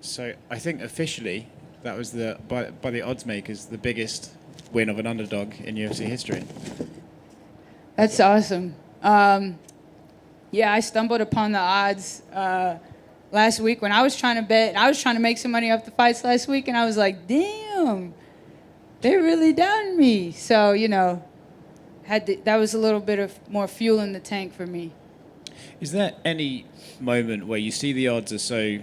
So I think officially that was by the odds makers the biggest win of an underdog in UFC history. That's awesome. Yeah, I stumbled upon the odds last week when I was trying to bet. I was trying to make some money off the fights last week, and I was like, damn, they really down me. So, that was a little bit of more fuel in the tank for me. Is there any moment where you see the odds are so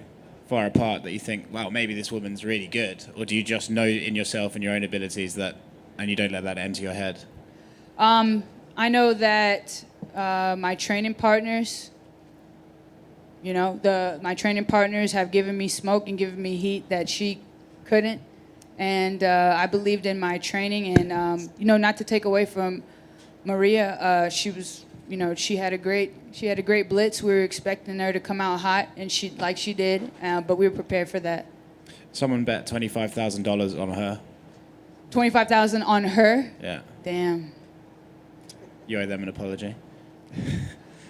far apart that you think, wow, maybe this woman's really good? Or do you just know in yourself and your own abilities and you don't let that enter your head? I know that my training partners, my training partners have given me smoke and given me heat that she couldn't. And I believed in my training. And, not to take away from Mariya, she was, she had a great blitz. We were expecting her to come out hot, and she did, but we were prepared for that. Someone bet $25,000 on her. $25,000 on her? Yeah. Damn. You owe them an apology.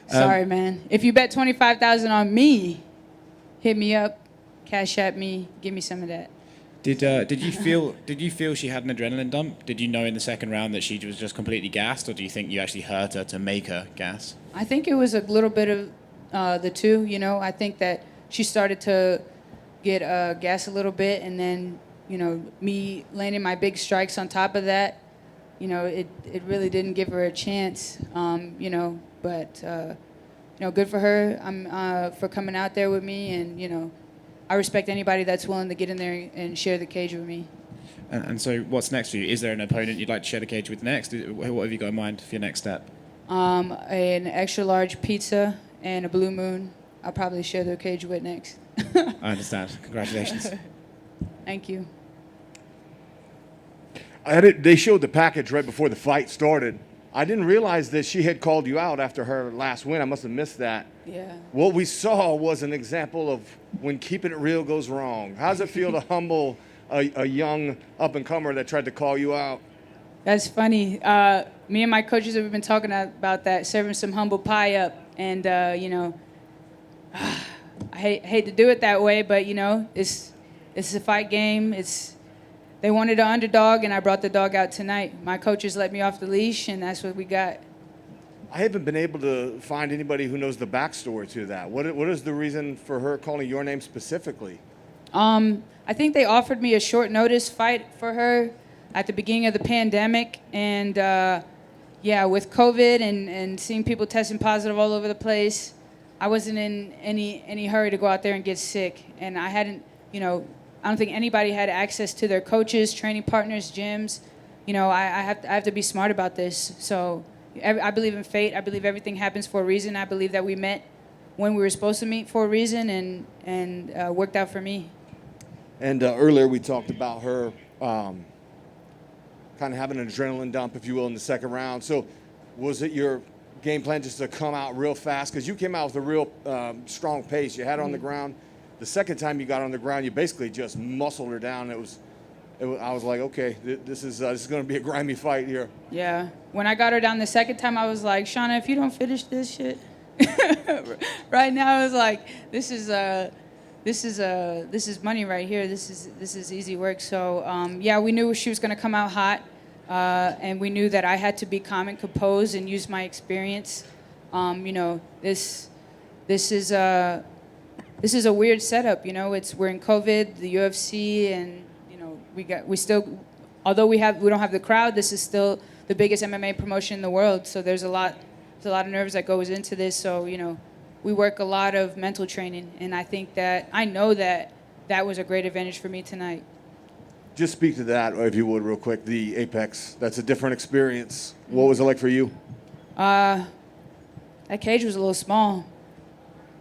Sorry, man. If you bet $25,000 on me, hit me up, cash at me, give me some of that. Did you feel she had an adrenaline dump? Did you know in the second round that she was just completely gassed, or do you think you actually hurt her to make her gas? I think it was a little bit of the two. I think that she started to get gas a little bit, and then me landing my big strikes on top of that. It really didn't give her a chance. But good for her. For coming out there with me, and I respect anybody that's willing to get in there and share the cage with me. And so what's next for you? Is there an opponent you'd like to share the cage with next? What have you got in mind for your next step? An extra large pizza and a Blue Moon. I'll probably share the cage with next. I understand. Congratulations. Thank you. They showed the package right before the fight started. I didn't realize that she had called you out after her last win. I must have missed that. Yeah. What we saw was an example of when keeping it real goes wrong. How does it feel to humble a young up-and-comer that tried to call you out? That's funny. Me and my coaches have been talking about that, serving some humble pie up. And, I hate to do it that way, but, it's a fight game. They wanted an underdog, and I brought the dog out tonight. My coaches let me off the leash, and that's what we got. I haven't been able to find anybody who knows the backstory to that. What is the reason for her calling your name specifically? I think they offered me a short notice fight for her at the beginning of the pandemic. And, with COVID and seeing people testing positive all over the place, I wasn't in any hurry to go out there and get sick. And I hadn't, I don't think anybody had access to their coaches, training partners, gyms. I have to be smart about this. So I believe in fate. I believe everything happens for a reason. I believe that we met when we were supposed to meet for a reason, and worked out for me. And earlier we talked about her kind of having an adrenaline dump, if you will, in the second round. So was it your game plan just to come out real fast? Because you came out with a real strong pace. You had her on the ground. The second time you got on the ground, you basically just muscled her down. I was like, okay, this is going to be a grimy fight here. Yeah. When I got her down the second time, I was like, Shana, if you don't finish this shit, right now I was like, this is money right here. This is easy work. So we knew she was going to come out hot, and we knew that I had to be calm and composed and use my experience. This is a weird setup, we're in COVID, the UFC, and although we don't have the crowd, this is still the biggest MMA promotion in the world. So there's a lot of nerves that goes into this. So we work a lot of mental training, and I know that was a great advantage for me tonight. Just speak to that, if you would, real quick. The Apex, that's a different experience. What was it like for you? That cage was a little small.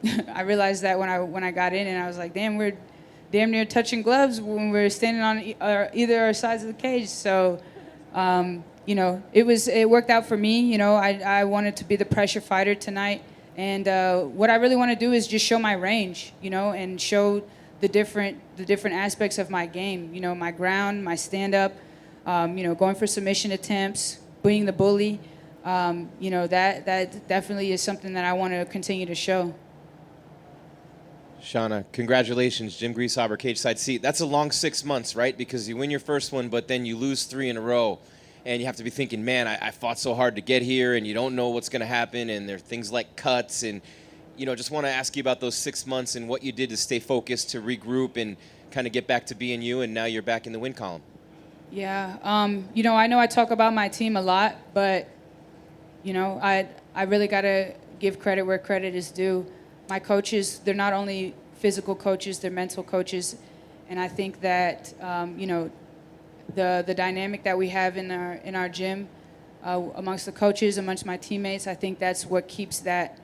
I realized that when I got in, and I was like, damn, we're damn near touching gloves when we're standing on either our sides of the cage. So, it worked out for me. I wanted to be the pressure fighter tonight, and what I really want to do is just show my range, and show the different aspects of my game. My ground, my stand up, going for submission attempts, being the bully. That definitely is something that I want to continue to show. Shana, congratulations, Jim Greasehaber, cage side seat. That's a long 6 months, right? Because you win your first one, but then you lose 3 in a row. And you have to be thinking, man, I fought so hard to get here, and you don't know what's going to happen, and there are things like cuts. And, just want to ask you about those 6 months and what you did to stay focused, to regroup, and kind of get back to being you, and now you're back in the win column. Yeah, I know I talk about my team a lot, but, I really got to give credit where credit is due. My coaches, they're not only physical coaches, they're mental coaches. And I think that, the dynamic that we have in our gym amongst the coaches, amongst my teammates, I think that's what keeps that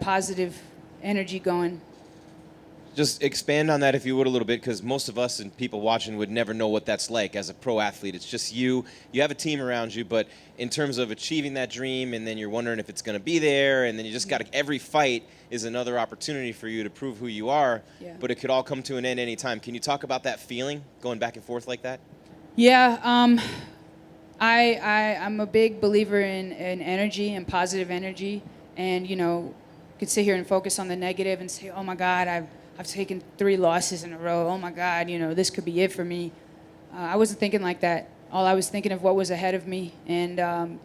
positive energy going. Just expand on that, if you would, a little bit, because most of us and people watching would never know what that's like as a pro athlete. It's just you. You have a team around you, but in terms of achieving that dream, and then you're wondering if it's going to be there, and then you just got to, every fight is another opportunity for you to prove who you are, Yeah. but it could all come to an end any time. Can you talk about that feeling, going back and forth like that? Yeah, I'm a big believer in energy and positive energy, and could sit here and focus on the negative and say, oh my God, I've taken 3 losses in a row. Oh my God, this could be it for me. I wasn't thinking like that. All I was thinking of what was ahead of me, and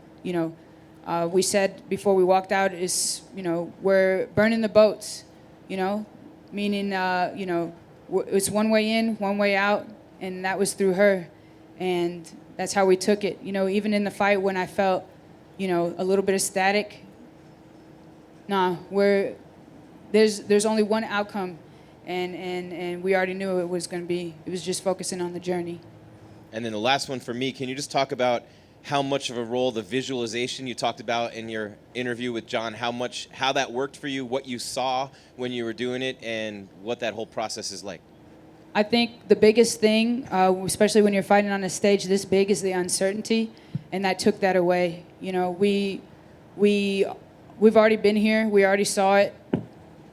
we said before we walked out is, we're burning the boats, meaning it's one way in, one way out, and that was through her, and that's how we took it. Even in the fight when I felt, a little bit of static. Nah, there's only one outcome, and we already knew it was going to be. It was just focusing on the journey. And then the last one for me, can you just talk about how much of a role the visualization you talked about in your interview with John, how that worked for you, what you saw when you were doing it, and what that whole process is like? I think the biggest thing, especially when you're fighting on a stage this big, is the uncertainty, and that took that away. We've already been here. We already saw it.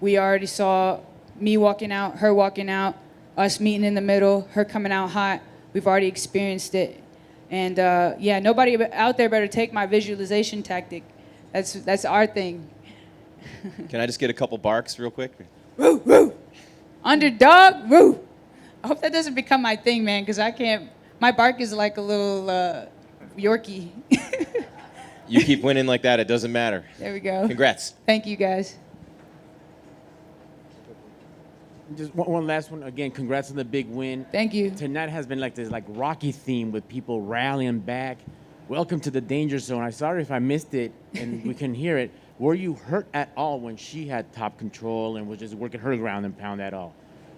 We already saw me walking out, her walking out, us meeting in the middle, her coming out hot. We've already experienced it. And nobody out there better take my visualization tactic. That's our thing. Can I just get a couple barks real quick? Woo, woo. Underdog, woo. I hope that doesn't become my thing, man, because I can't. My bark is like a little Yorkie. You keep winning like that, it doesn't matter. There we go. Congrats. Thank you, guys. Just one last one. Again, congrats on the big win. Thank you. Tonight has been like this Rocky theme with people rallying back. Welcome to the danger zone. I'm sorry if I missed it and we couldn't hear it. Were you hurt at all when she had top control and was just working her ground and pound at all?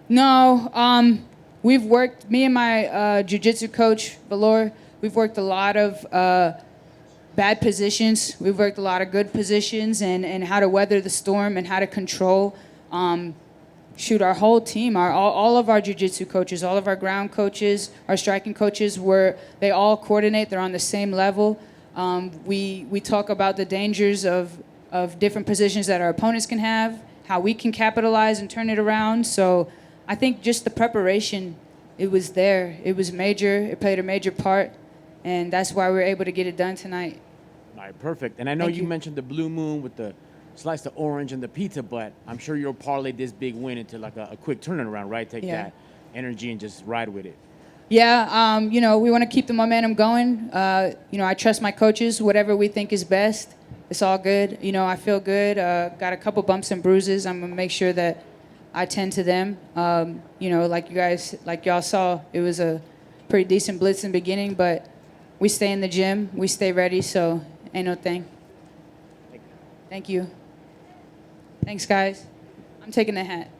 No. We've worked, me and my jiu-jitsu coach, Valor, we've worked a lot of bad positions. We've worked a lot of good positions and how to weather the storm and how to control. Our whole team, all of our jiu-jitsu coaches, all of our ground coaches, our striking coaches, they all coordinate. They're on the same level. We talk about the dangers of different positions that our opponents can have, how we can capitalize and turn it around. So I think just the preparation, it was there. It was major. It played a major part, and that's why we were able to get it done tonight. All right, perfect. And I know you mentioned the blue moon with the slice of orange and the pizza, but I'm sure you'll parlay this big win into like a quick turnaround, right? Take that energy and just ride with it. Yeah, we want to keep the momentum going. I trust my coaches. Whatever we think is best, it's all good. I feel good. Got a couple bumps and bruises. I'm gonna make sure that I tend to them. Like y'all saw, it was a pretty decent blitz in the beginning, but we stay in the gym. We stay ready, so ain't no thing. Thank you. Thanks, guys. I'm taking the hat.